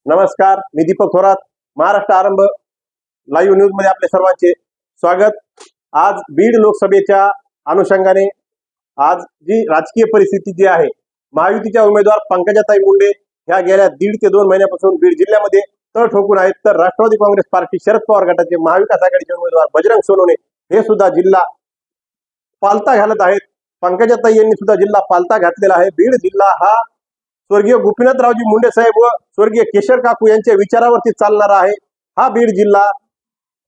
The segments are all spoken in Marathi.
नमस्कार, मी दीपक थोरात. महाराष्ट्र आरंभ लाईव्ह न्यूज मध्ये आपले सर्वांचे स्वागत. आज बीड लोकसभेच्या अनुषंगाने आज जी राजकीय परिस्थिती जी आहे, महायुतीच्या उमेदवार पंकजाताई मुंडे ह्या गेल्या 1.5 ते 2 महिन्यापासून बीड जिल्ह्यामध्ये तळ ठोकून आहेत. तर राष्ट्रवादी काँग्रेस पार्टी शरद पवार गटाचे महाविकास आघाडीचे उमेदवार बजरंग सोनवणे हे सुद्धा जिल्हा पालथा घालत आहेत. पंकजाताई यांनी सुद्धा जिल्हा पालथा घातलेला आहे. बीड जिल्हा हा स्वर्गीय गोपीनाथरावजी मुंडे साहेब व स्वर्गीय केशर काकू यांच्या विचारावरती चालणारा आहे. हा बीड जिल्हा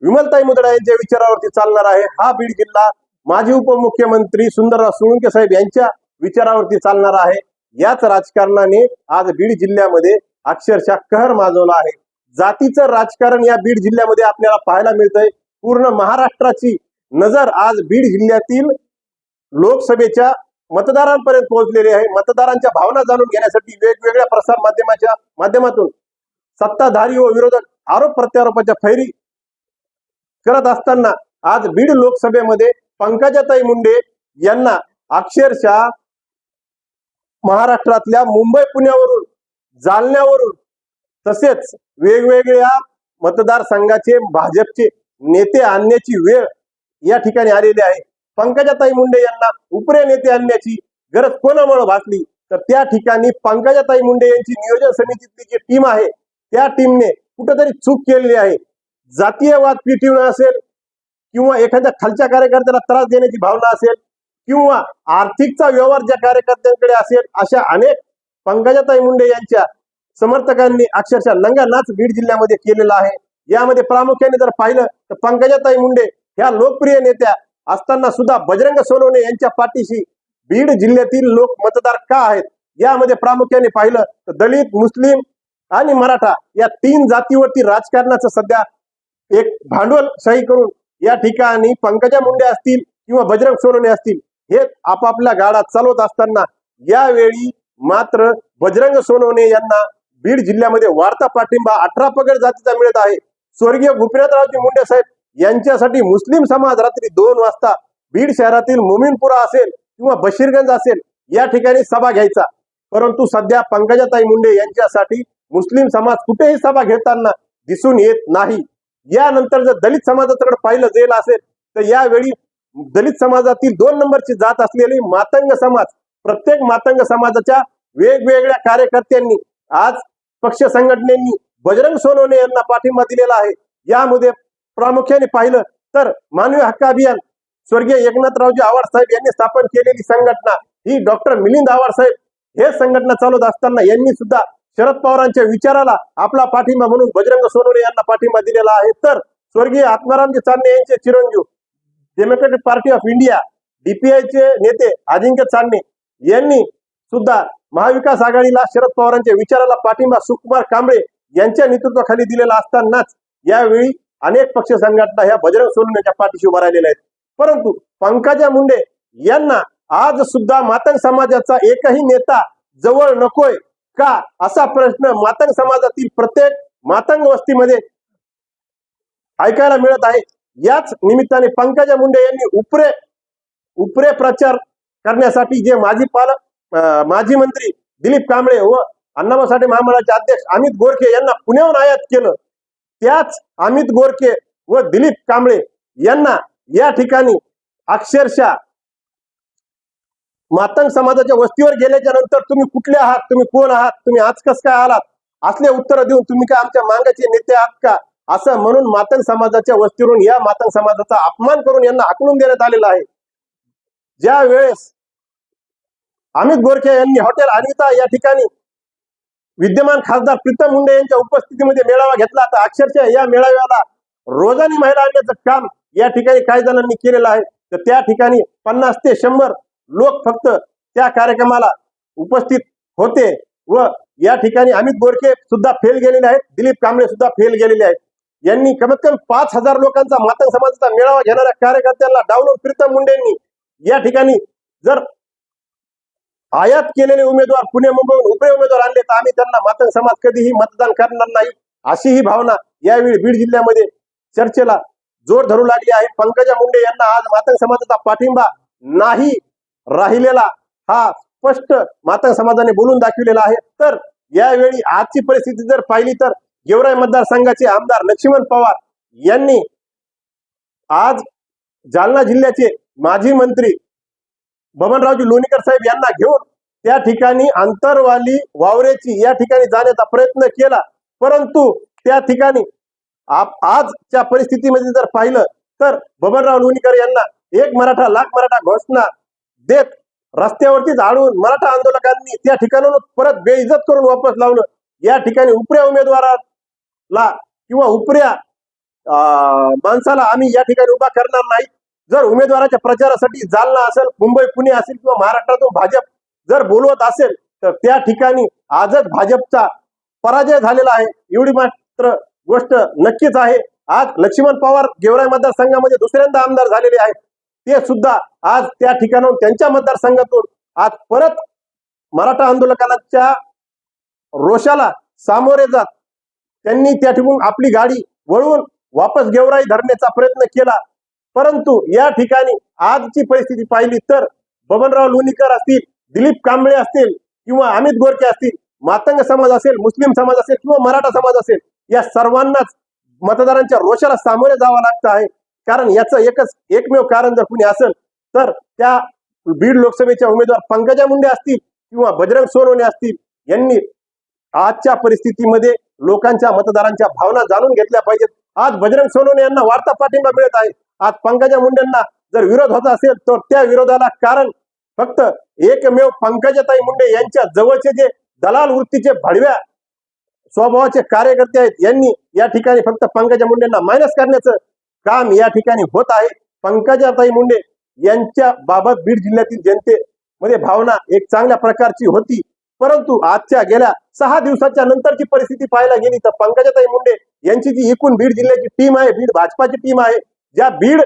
विमलताई मुदडा यांच्या विचारावरती चालणारा आहे. हा बीड जिल्हा माजी उपमुख्यमंत्री सुंदरराव सोळंके साहेब यांच्या विचारावरती चालणारा आहे. याच राजकारणाने आज बीड जिल्ह्यामध्ये अक्षरशः कहर माजवला आहे. जातीचं राजकारण या बीड जिल्ह्यामध्ये आपल्याला पाहायला मिळतंय. पूर्ण महाराष्ट्राची नजर आज बीड जिल्ह्यातील लोकसभेच्या मतदारांपर्यंत पोहोचलेली आहे. मतदारांच्या भावना जाणून घेण्यासाठी वेगवेगळ्या प्रसार माध्यमाच्या माध्यमातून सत्ताधारी व विरोधक आरोप प्रत्यारोपाच्या फैरी करत असताना आज बीड लोकसभेमध्ये पंकजाताई मुंडे यांना अक्षरशः महाराष्ट्रातल्या मुंबई पुण्यावरून जालन्यावरून तसेच वेगवेगळ्या मतदारसंघाचे भाजपचे नेते आणण्याची वेळ या ठिकाणी आलेली आहे. पंकजाताई मुंडे यांना उपरे नेते आणण्याची गरज कोणामुळे भासली तर त्या ठिकाणी पंकजाताई मुंडे यांची नियोजन समितीतली जी टीम आहे त्या टीमने कुठेतरी चूक केलेली आहे. जातीयवाद पिटवणं असेल किंवा एखाद्या खालच्या कार्यकर्त्याला त्रास देण्याची भावना असेल किंवा आर्थिकचा व्यवहार ज्या कार्यकर्त्यांकडे असेल, अशा अनेक पंकजाताई मुंडे यांच्या समर्थकांनी अक्षरशः लंगानाच बीड जिल्ह्यामध्ये केलेला आहे. यामध्ये प्रामुख्याने जर पाहिलं तर पंकजाताई मुंडे ह्या लोकप्रिय नेत्या असताना सुद्धा बजरंग सोनवणे यांच्या पाठीशी बीड जिल्ह्यातील लोक मतदार का आहेत, यामध्ये प्रामुख्याने पाहिलं तर दलित, मुस्लिम आणि मराठा या 3 जातीवरती राजकारणाचं सध्या एक भांडवलशाही करून या ठिकाणी पंकजा मुंडे असतील किंवा बजरंग सोनवणे असतील हे आपापल्या गाडा चालवत असताना यावेळी मात्र बजरंग सोनवणे यांना बीड जिल्ह्यामध्ये वाढता पाठिंबा 18 पगड जातीचा मिळत आहे. स्वर्गीय गोपीनाथरावजी मुंडे साहेब यांच्यासाठी मुस्लिम समाज रात्री 2 वाजता बीड शहरातील मोमीनपुरा असेल किंवा बशीरगंज असेल या ठिकाणी सभा घ्यायचा. परंतु सध्या पंकजाताई मुंडे यांच्यासाठी मुस्लिम समाज कुठेही सभा घेताना दिसून येत नाही. यानंतर जर दलित समाजाकडे पाहिलं जाईल असेल तर यावेळी दलित समाजातील 2 नंबरची जात असलेली मातंग समाज, प्रत्येक मातंग समाजाच्या वेगवेगळ्या कार्यकर्त्यांनी आज पक्ष संघटनेनी बजरंग सोनवणे यांना पाठिंबा दिलेला आहे. यामध्ये प्रामुख्याने पाहिलं तर मानवी हक्क अभियान स्वर्गीय एकनाथरावजी आवाड साहेब यांनी स्थापन केलेली संघटना ही डॉक्टर मिलिंद आवाड साहेब हे संघटना चालवत असताना यांनी सुद्धा शरद पवारांच्या विचाराला आपला पाठिंबा म्हणून बजरंग सोनवणे यांना पाठिंबा दिलेला आहे. तर स्वर्गीय आत्मारामजी चांदणे यांचे चिरंजीव डेमोक्रेटिक पार्टी ऑफ इंडिया डीपीआयचे नेते अजिंक्य चांदणे यांनी सुद्धा महाविकास आघाडीला शरद पवारांच्या विचाराला पाठिंबा सुकुमार कांबळे यांच्या नेतृत्वाखाली दिलेला असतानाच यावेळी अनेक पक्ष संघटना ह्या बजरंग सोनवणेच्या पाठीशी उभा राहिलेल्या आहेत. परंतु पंकजा मुंडे यांना आज सुद्धा मातंग समाजाचा एकही नेता जवळ नकोय का असा प्रश्न मातंग समाजातील प्रत्येक मातंग वस्तीमध्ये ऐकायला मिळत आहे. याच निमित्ताने पंकजा मुंडे यांनी उपरे प्रचार करण्यासाठी जे माजी मंत्री दिलीप कांबळे व अण्णाभाऊ साठे महामंडळाचे अध्यक्ष अमित गोरखे यांना पुण्याहून आयात केलं, त्याच अमित गोरखे व दिलीप कांबळे यांना या ठिकाणी अक्षरशः मातंग समाजाच्या वस्तीवर गेल्याच्या नंतर तुम्ही कुठले आहात, तुम्ही कोण आहात, तुम्ही आज कस काय आलात असले उत्तर देऊन तुम्ही काय आमच्या मागाचे नेते आहात का असं म्हणून मातंग समाजाच्या वस्तीवरून या मातंग समाजाचा अपमान करून यांना हाकलून देण्यात आलेला आहे. ज्या वेळेस अमित गोरखे यांनी हॉटेल अनिता या ठिकाणी विद्यमान खासदार प्रीतम मुंडे यांच्या उपस्थितीमध्ये मेळावा घेतला, तर अक्षरशः या मेळाव्याला रोजानी महिला आणण्याचं काम या ठिकाणी काही जणांनी केलेलं आहे. तर त्या ठिकाणी 50 ते 100 लोक फक्त त्या कार्यक्रमाला उपस्थित होते व या ठिकाणी अमित गोरखे सुद्धा फेल गेलेले आहेत, दिलीप कांबळे सुद्धा फेल गेलेले आहेत. यांनी कमीत कमी 5000 लोकांचा मातंग समाजाचा मेळावा घेणाऱ्या कार्यकर्त्यांना डावलून प्रीतम मुंडेंनी या ठिकाणी जर आयात केलेले उमेदवार पुणे मुंबईहून उपरे उमेदवार आणले तर आम्ही त्यांना मातंग समाज कधीही मतदान करणार नाही अशी ही भावना यावेळी बीड जिल्ह्यामध्ये चर्चेला जोर धरू लागली आहे. पंकजा मुंडे यांना आज मातंग समाजाचा पाठिंबा नाही राहिलेला हा स्पष्ट मातंग समाजाने बोलून दाखविलेला आहे. तर यावेळी आजची परिस्थिती जर पाहिली तर गेवराई मतदारसंघाचे आमदार लक्ष्मण पवार यांनी आज जालना जिल्ह्याचे माजी मंत्री बबनरावजी लोणीकर साहेब यांना घेऊन त्या ठिकाणी अंतरवाली वावरेची या ठिकाणी जाण्याचा प्रयत्न केला, परंतु त्या ठिकाणी आजच्या परिस्थितीमध्ये जर पाहिलं तर बबनराव लोणीकर यांना एक मराठा लाख मराठा घोषणा देत रस्त्यावरतीच आढळून मराठा आंदोलकांनी त्या ठिकाणाहून परत बेइज्जत करून वापस लावलं। या ठिकाणी उपऱ्या उमेदवाराला किंवा उपऱ्या माणसाला आम्ही या ठिकाणी उभा करणार नाही। जर उमेदवाराच्या प्रचारासाठी जालना असेल, मुंबई पुणे असेल किंवा महाराष्ट्रातून भाजप जर बोलवत असेल तर त्या ठिकाणी आजच भाजपचा पराजय झालेला आहे, एवढी मात्र गोष्ट नक्कीच आहे। आज लक्ष्मण पवार गेवराई मतदारसंघामध्ये दुसऱ्यांदा आमदार झालेले आहेत, ते सुद्धा आज त्या ठिकाणाहून त्यांच्या मतदारसंघातून आज परत मराठा आंदोलकांच्या रोषाला सामोरे जात त्यांनी त्या ठिकाणी आपली गाडी वळवून वापस गेवराई धरण्याचा प्रयत्न केला। परंतु या ठिकाणी आजची परिस्थिती पाहिली तर बबनराव लोणीकर असतील, दिलीप कांबळे असतील किंवा अमित गोरके असतील, मातंग समाज असेल, मुस्लिम समाज असेल किंवा मराठा समाज असेल, या सर्वांनाच मतदारांच्या रोषाला सामोरे जावं लागतं आहे। कारण याचं एकमेव कारण जर कुणी असेल तर त्या बीड लोकसभेच्या उमेदवार पंकजा मुंडे असतील किंवा बजरंग सोनवणे असतील, यांनी आजच्या परिस्थितीमध्ये लोकांच्या मतदारांच्या भावना जाणून घेतल्या पाहिजेत। आज बजरंग सोनवणे यांना वाढता पाठिंबा मिळत आहे। आज पंकजा मुंडेंना जर विरोध होत असेल तर त्या विरोधाला कारण फक्त एकमेव पंकजाताई मुंडे यांच्या जवळचे जे दलाल वृत्तीचे भडव्या स्वभावाचे कार्यकर्ते आहेत, यांनी या ठिकाणी फक्त पंकजा मुंडेंना मायनस करण्याचं काम या ठिकाणी होत आहे। पंकजाताई मुंडे यांच्या बाबत बीड जिल्ह्यातील जनतेमध्ये भावना एक चांगल्या प्रकारची होती, परंतु आजच्या गेल्या 6 दिवसाच्या नंतरची परिस्थिती पाहायला गेली तर पंकजाताई मुंडे यांची जी एकूण बीड जिल्ह्याची टीम आहे, बीड भाजपाची टीम आहे, ज्या बीड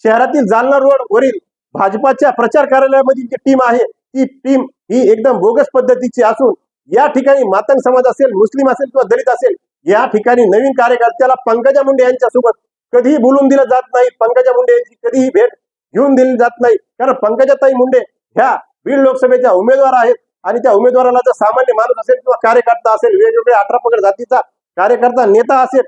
शहरातील जालना रोड वरील भाजपाच्या प्रचार कार्यालयामधील जी टीम आहे, ती टीम ही एकदम बोगस पद्धतीची असून या ठिकाणी मातंग समाज असेल, मुस्लिम असेल किंवा दलित असेल, या ठिकाणी नवीन कार्यकर्त्याला पंकजा मुंडे यांच्यासोबत कधीही बोलून दिलं जात नाही, पंकजा मुंडे यांची कधीही भेट घेऊन दिली जात नाही। कारण पंकजाताई मुंडे ह्या बीड लोकसभेच्या उमेदवार आहेत आणि त्या उमेदवाराला जर सामान्य माणूस असेल किंवा कार्यकर्ता असेल, वेगवेगळ्या 18 पगड जातीचा कार्यकर्ता नेता असेल,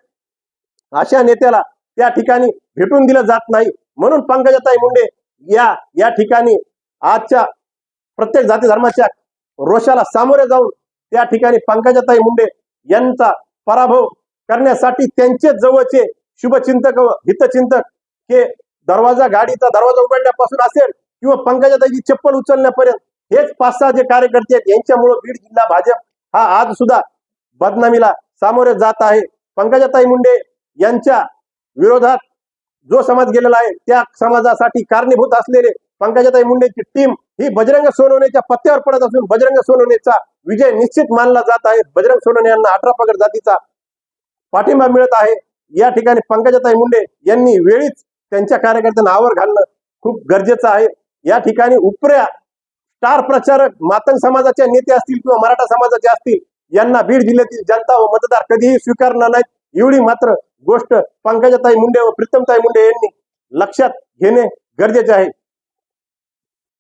अशा नेत्याला त्या ठिकाणी भेटून दिलं जात नाही। म्हणून पंकजाताई मुंडे या ठिकाणी आजच्या प्रत्येक जाती धर्माच्या रोषाला सामोरे जाऊन त्या ठिकाणी पंकजाताई मुंडे यांचा पराभव करण्यासाठी त्यांचे जवळचे शुभचिंतक व हितचिंतक हे गाडीचा दरवाजा उघडण्यापासून असेल किंवा पंकजाताईची चप्पल उचलण्यापर्यंत हेच 5-6 जे कार्यकर्ते आहेत, यांच्यामुळे बीड जिल्हा भाजप हा आज सुद्धा बदनामीला सामोरे जात आहे। पंकजाताई मुंडे यांच्या विरोधात जो समाज गेलेला आहे त्या समाजासाठी कारणीभूत असलेले पंकजाताई मुंडेची टीम ही बजरंग सोनवणेच्या पत्त्यावर पडत असून बजरंग सोनवणेचा विजय निश्चित मानला जात आहे। बजरंग सोनवणे यांना 18 पगड जातीचा पाठिंबा मिळत आहे। या ठिकाणी पंकजाताई मुंडे यांनी वेळीच त्यांच्या कार्यकर्त्यांना आवर घालणं खूप गरजेचं आहे। या ठिकाणी उपऱ्या स्टार प्रचारक मातंग समाजाचे नेते असतील किंवा मराठा समाजाचे असतील, यांना बीड जिल्ह्यातील जनता व मतदार कधीही स्वीकारणार नाहीत, एवढी मात्र गोष्ट पंकजाताई मुंडे व प्रीतमताई मुंडे यांनी लक्षात घेणे गरजेचे आहे।